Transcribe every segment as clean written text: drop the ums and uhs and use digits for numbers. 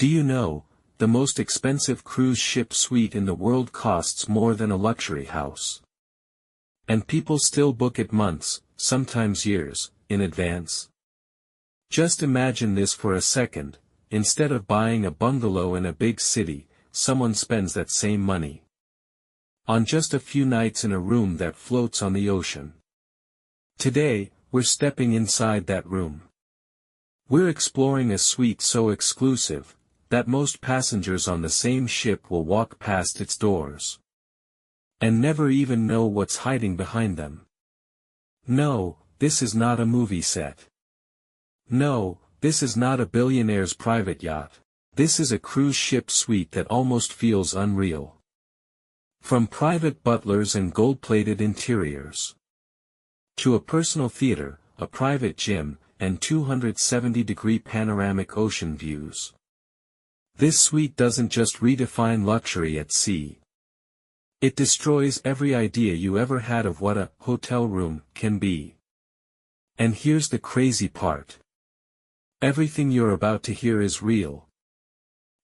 Do you know, the most expensive cruise ship suite in the world costs more than a luxury house? And people still book it months, sometimes years, in advance. Just imagine this for a second: instead of buying a bungalow in a big city, someone spends that same money on just a few nights in a room that floats on the ocean. Today, we're stepping inside that room. We're exploring a suite so exclusive that most passengers on the same ship will walk past its doors and never even know what's hiding behind them. No, this is not a movie set. No, this is not a billionaire's private yacht. This is a cruise ship suite that almost feels unreal. From private butlers and gold-plated interiors to a personal theater, a private gym, and 270-degree panoramic ocean views. This suite doesn't just redefine luxury at sea. It destroys every idea you ever had of what a hotel room can be. And here's the crazy part. Everything you're about to hear is real.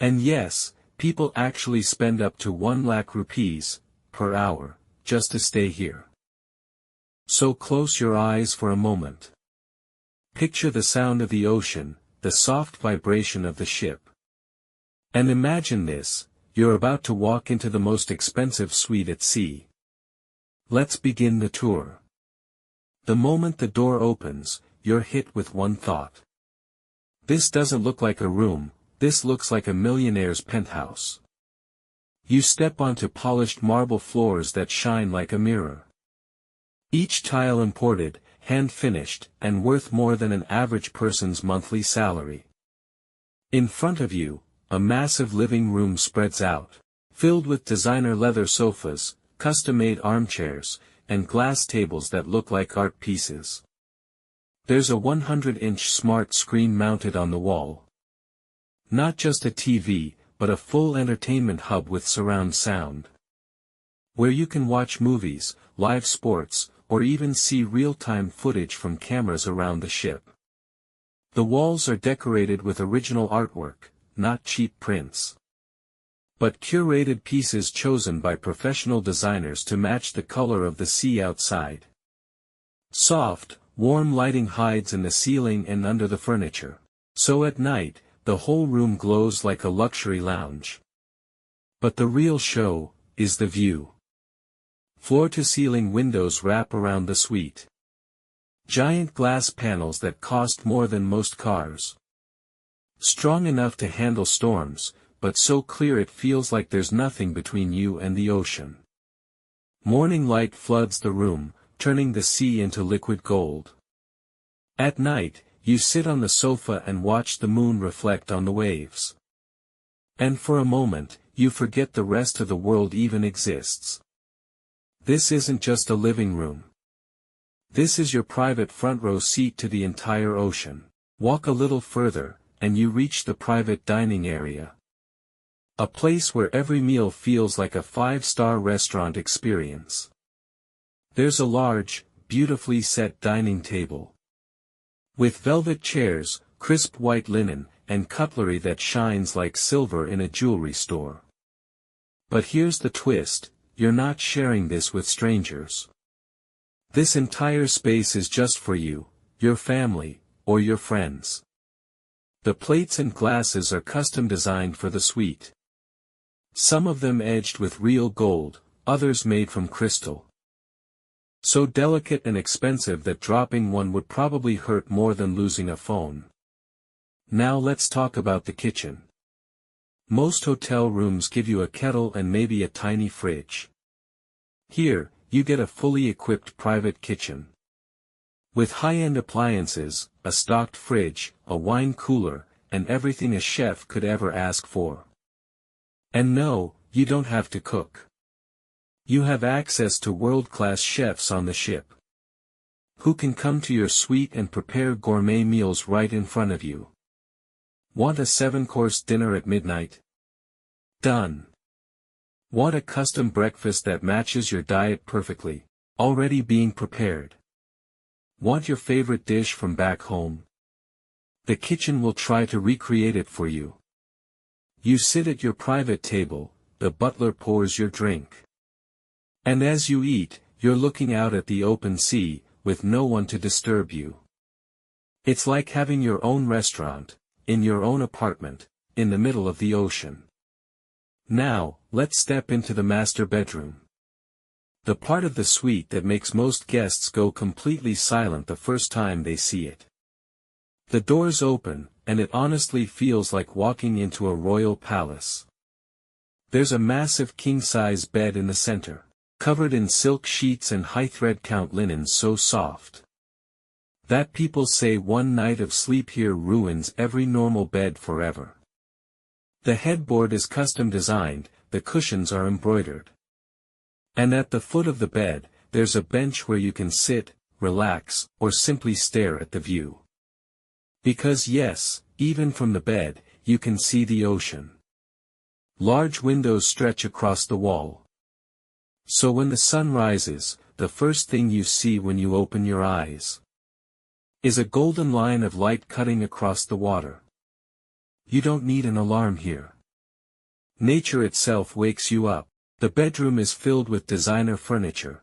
And yes, people actually spend up to 1 lakh rupees per hour just to stay here. So close your eyes for a moment. Picture the sound of the ocean, the soft vibration of the ship. And imagine this: you're about to walk into the most expensive suite at sea. Let's begin the tour. The moment the door opens, you're hit with one thought. This doesn't look like a room, this looks like a millionaire's penthouse. You step onto polished marble floors that shine like a mirror. Each tile imported, hand-finished, and worth more than an average person's monthly salary. In front of you, a massive living room spreads out, filled with designer leather sofas, custom-made armchairs, and glass tables that look like art pieces. There's a 100-inch smart screen mounted on the wall. Not just a TV, but a full entertainment hub with surround sound, where you can watch movies, live sports, or even see real-time footage from cameras around the ship. The walls are decorated with original artwork, not cheap prints, but curated pieces chosen by professional designers to match the color of the sea outside. Soft, warm lighting hides in the ceiling and under the furniture, so at night, the whole room glows like a luxury lounge. But the real show is the view. Floor-to-ceiling windows wrap around the suite. Giant glass panels that cost more than most cars. Strong enough to handle storms, but so clear it feels like there's nothing between you and the ocean. Morning light floods the room, turning the sea into liquid gold. At night, you sit on the sofa and watch the moon reflect on the waves. And for a moment, you forget the rest of the world even exists. This isn't just a living room. This is your private front row seat to the entire ocean. Walk a little further, and you reach the private dining area. A place where every meal feels like a 5-star restaurant experience. There's a large, beautifully set dining table, with velvet chairs, crisp white linen, and cutlery that shines like silver in a jewelry store. But here's the twist: you're not sharing this with strangers. This entire space is just for you, your family, or your friends. The plates and glasses are custom designed for the suite. Some of them edged with real gold, others made from crystal. So delicate and expensive that dropping one would probably hurt more than losing a phone. Now let's talk about the kitchen. Most hotel rooms give you a kettle and maybe a tiny fridge. Here, you get a fully equipped private kitchen. With high-end appliances, a stocked fridge, a wine cooler, and everything a chef could ever ask for. And no, you don't have to cook. You have access to world-class chefs on the ship, who can come to your suite and prepare gourmet meals right in front of you. Want a 7-course dinner at midnight? Done. Want a custom breakfast that matches your diet perfectly? Already being prepared. Want your favorite dish from back home? The kitchen will try to recreate it for you. You sit at your private table, the butler pours your drink. And as you eat, you're looking out at the open sea, with no one to disturb you. It's like having your own restaurant, in your own apartment, in the middle of the ocean. Now, let's step into the master bedroom. The part of the suite that makes most guests go completely silent the first time they see it. The doors open, and it honestly feels like walking into a royal palace. There's a massive king-size bed in the center, covered in silk sheets and high-thread count linen so soft that people say one night of sleep here ruins every normal bed forever. The headboard is custom designed, the cushions are embroidered. And at the foot of the bed, there's a bench where you can sit, relax, or simply stare at the view. Because yes, even from the bed, you can see the ocean. Large windows stretch across the wall. So when the sun rises, the first thing you see when you open your eyes is a golden line of light cutting across the water. You don't need an alarm here. Nature itself wakes you up. The bedroom is filled with designer furniture.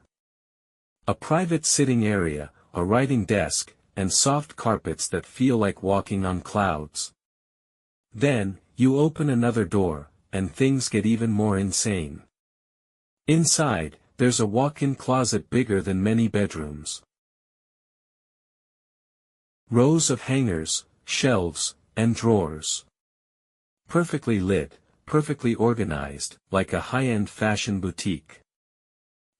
A private sitting area, a writing desk, and soft carpets that feel like walking on clouds. Then, you open another door, and things get even more insane. Inside, there's a walk-in closet bigger than many bedrooms. Rows of hangers, shelves, and drawers. Perfectly lit, perfectly organized, like a high-end fashion boutique.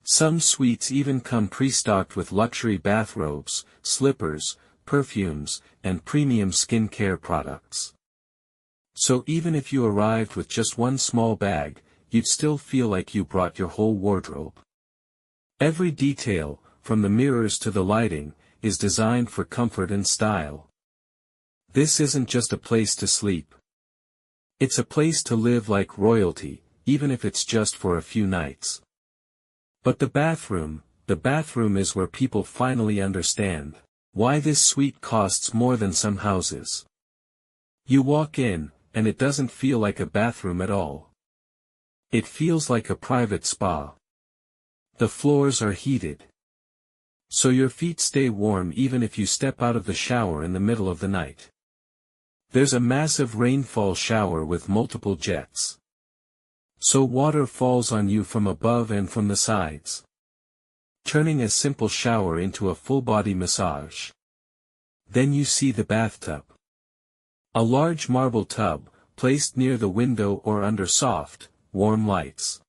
Some suites even come pre-stocked with luxury bathrobes, slippers, perfumes, and premium skincare products. So even if you arrived with just one small bag, you'd still feel like you brought your whole wardrobe. Every detail, from the mirrors to the lighting, is designed for comfort and style. This isn't just a place to sleep. It's a place to live like royalty, even if it's just for a few nights. But the bathroom is where people finally understand why this suite costs more than some houses. You walk in, and it doesn't feel like a bathroom at all. It feels like a private spa. The floors are heated, so your feet stay warm even if you step out of the shower in the middle of the night. There's a massive rainfall shower with multiple jets. So water falls on you from above and from the sides, turning a simple shower into a full-body massage. Then you see the bathtub. A large marble tub, placed near the window or under soft, warm lights.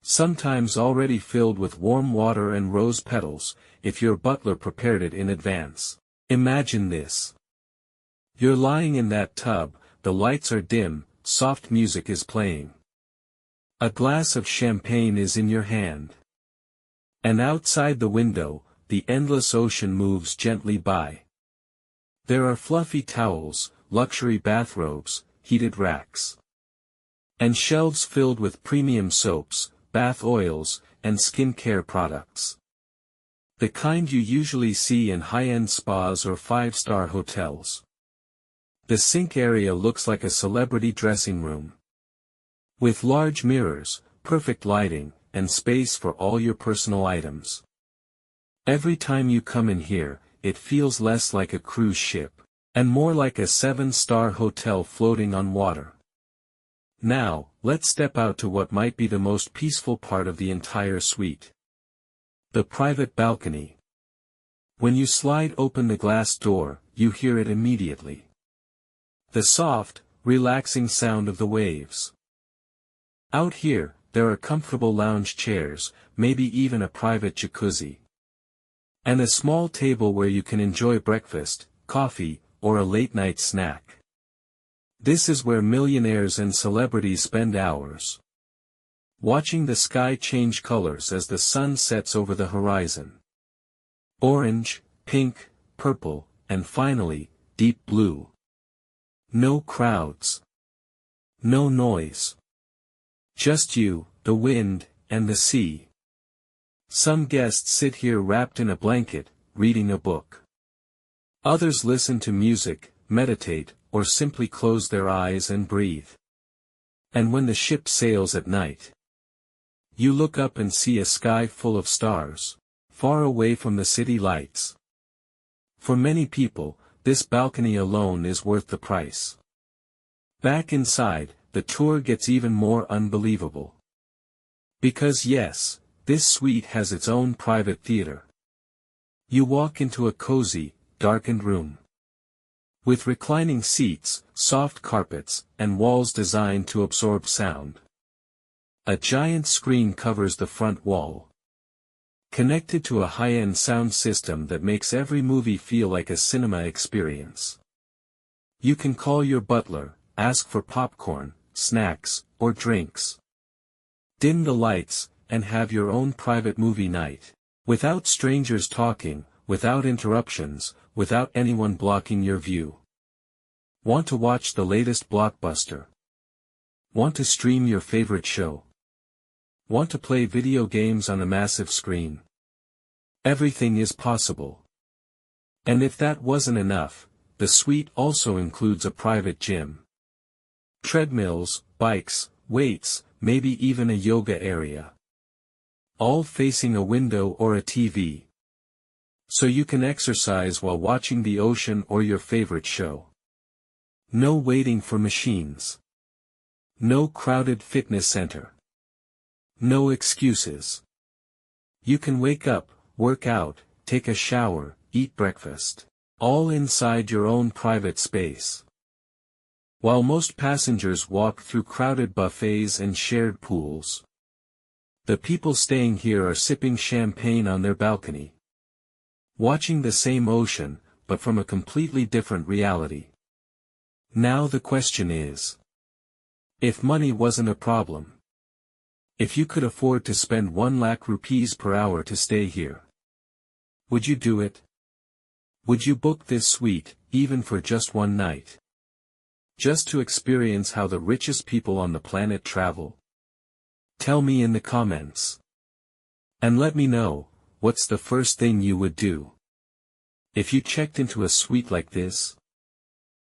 Sometimes already filled with warm water and rose petals, if your butler prepared it in advance. Imagine this. You're lying in that tub, the lights are dim, soft music is playing. A glass of champagne is in your hand. And outside the window, the endless ocean moves gently by. There are fluffy towels, luxury bathrobes, heated racks, and shelves filled with premium soaps, bath oils, and skincare products. The kind you usually see in high-end spas or five-star hotels. The sink area looks like a celebrity dressing room, with large mirrors, perfect lighting, and space for all your personal items. Every time you come in here, it feels less like a cruise ship, and more like a 7-star hotel floating on water. Now, let's step out to what might be the most peaceful part of the entire suite. The private balcony. When you slide open the glass door, you hear it immediately. The soft, relaxing sound of the waves. Out here, there are comfortable lounge chairs, maybe even a private jacuzzi. And a small table where you can enjoy breakfast, coffee, or a late-night snack. This is where millionaires and celebrities spend hours, watching the sky change colors as the sun sets over the horizon. Orange, pink, purple, and finally, deep blue. No crowds. No noise. Just you, the wind, and the sea. Some guests sit here wrapped in a blanket, reading a book. Others listen to music, meditate, or simply close their eyes and breathe. And when the ship sails at night, you look up and see a sky full of stars, far away from the city lights. For many people, this balcony alone is worth the price. Back inside, the tour gets even more unbelievable. Because yes, this suite has its own private theater. You walk into a cozy, darkened room. With reclining seats, soft carpets, and walls designed to absorb sound. A giant screen covers the front wall. Connected to a high-end sound system that makes every movie feel like a cinema experience. You can call your butler, ask for popcorn, snacks, or drinks. Dim the lights, and have your own private movie night. Without strangers talking, without interruptions, without anyone blocking your view. Want to watch the latest blockbuster? Want to stream your favorite show? Want to play video games on a massive screen? Everything is possible. And if that wasn't enough, the suite also includes a private gym. Treadmills, bikes, weights, maybe even a yoga area. All facing a window or a TV. So you can exercise while watching the ocean or your favorite show. No waiting for machines. No crowded fitness center. No excuses. You can wake up, work out, take a shower, eat breakfast. All inside your own private space. While most passengers walk through crowded buffets and shared pools, the people staying here are sipping champagne on their balcony. Watching the same ocean, but from a completely different reality. Now the question is, if money wasn't a problem, if you could afford to spend 1 lakh rupees per hour to stay here, would you do it? Would you book this suite, even for just one night? Just to experience how the richest people on the planet travel? Tell me in the comments. And let me know, what's the first thing you would do if you checked into a suite like this?